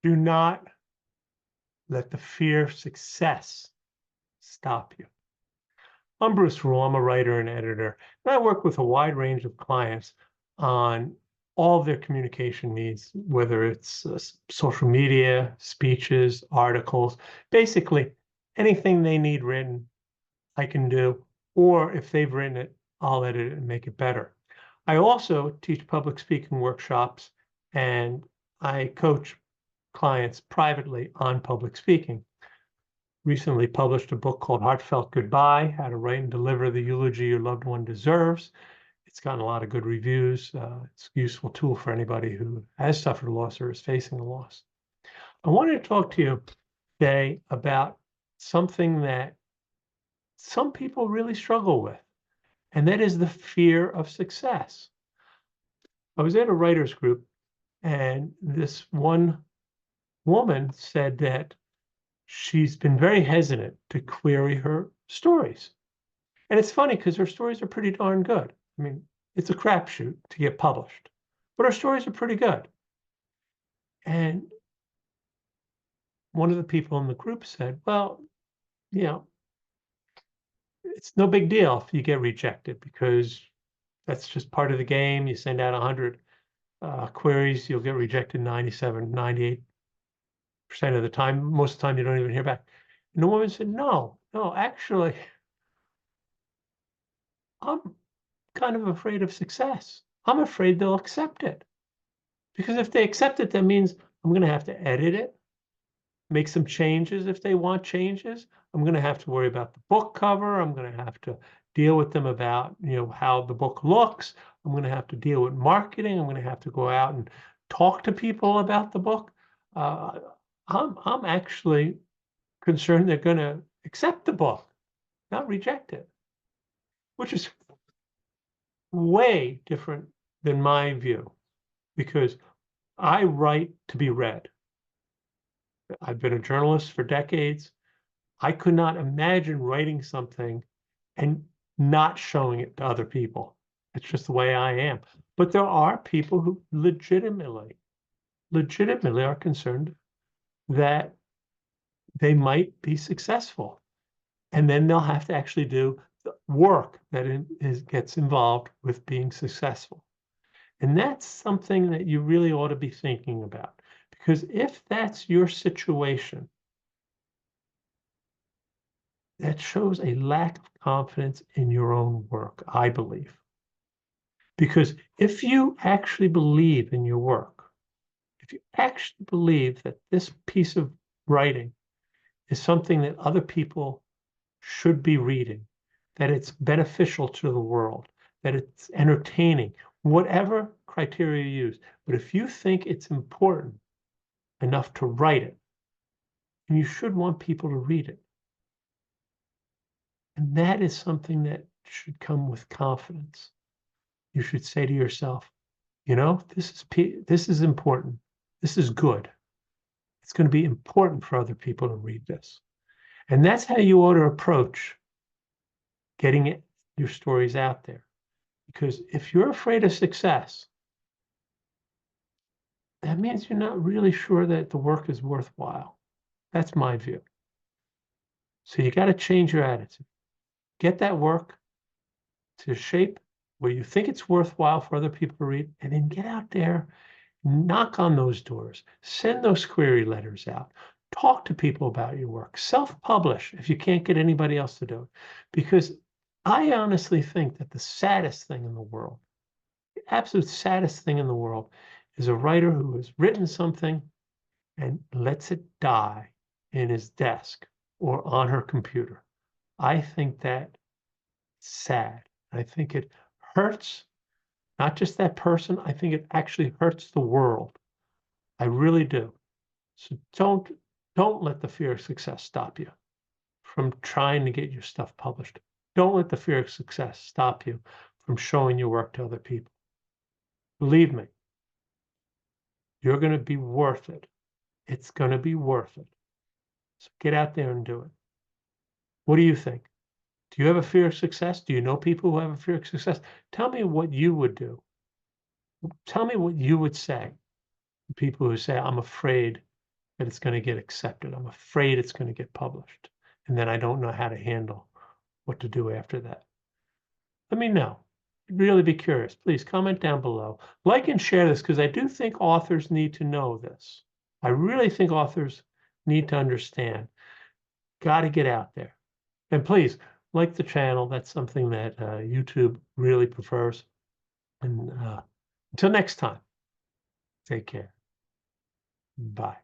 Do not let the fear of success stop you. I'm Bruce Rule. I'm a writer and editor, and I work with a wide range of clients on all of their communication needs, whether it's social media, speeches, articles, basically anything they need written, I can do, or if they've written it, I'll edit it and make it better. I also teach public speaking workshops, and I coach clients privately on public speaking. Recently published a book called Heartfelt Goodbye, How to Write and Deliver the Eulogy Your Loved One Deserves. It's gotten a lot of good reviews. It's a useful tool for anybody who has suffered a loss or is facing a loss. I wanted to talk to you today about something that some people really struggle with, and that is the fear of success. I was at a writers group, and this one woman said that she's been very hesitant to query her stories. And it's funny because her stories are pretty darn good. I mean, it's a crapshoot to get published, but her stories are pretty good. And one of the people in the group said, well, you know, it's no big deal if you get rejected because that's just part of the game. You send out 100 queries, you'll get rejected 97, 98% of the time. Most of the time, you don't even hear back. And the woman said, no, actually, I'm kind of afraid of success. I'm afraid they'll accept it. Because if they accept it, that means I'm going to have to edit it, make some changes if they want changes. I'm going to have to worry about the book cover. I'm going to have to deal with them about, how the book looks. I'm going to have to deal with marketing. I'm going to have to go out and talk to people about the book. I'm actually concerned they're going to accept the book, not reject it, which is way different than my view, because I write to be read. I've been a journalist for decades. I could not imagine writing something and not showing it to other people. It's just the way I am. But there are people who legitimately are concerned that they might be successful. And then they'll have to actually do the work that gets involved with being successful. And that's something that you really ought to be thinking about. Because if that's your situation, that shows a lack of confidence in your own work, I believe. Because if you actually believe in your work, if you actually believe that this piece of writing is something that other people should be reading, that it's beneficial to the world, that it's entertaining, whatever criteria you use. But if you think it's important enough to write it, and you should want people to read it. And that is something that should come with confidence. You should say to yourself, this is important. This is good. It's going to be important for other people to read this. And that's how you ought to approach getting your stories out there. Because if you're afraid of success, that means you're not really sure that the work is worthwhile. That's my view. So you got to change your attitude. Get that work to shape where you think it's worthwhile for other people to read, and then get out there, knock on those doors, send those query letters out, talk to people about your work, self-publish if you can't get anybody else to do it. Because I honestly think that the saddest thing in the world, the absolute saddest thing in the world, is a writer who has written something and lets it die in his desk or on her computer. I think that's sad. I think it hurts not just that person. I think it actually hurts the world. I really do. So don't let the fear of success stop you from trying to get your stuff published. Don't let the fear of success stop you from showing your work to other people. Believe me, you're going to be worth it. It's going to be worth it. So get out there and do it. What do you think? Do you have a fear of success? Do you know people who have a fear of success? Tell me what you would do. Tell me what you would say to people who say, I'm afraid that it's going to get accepted. I'm afraid it's going to get published. And then I don't know how to handle what to do after that. Let me know. Really be curious. Please comment down below. Like and share this because I do think authors need to know this. I really think authors need to understand. Got to get out there. And please like the channel. That's something that YouTube really prefers. And until next time, take care. Bye.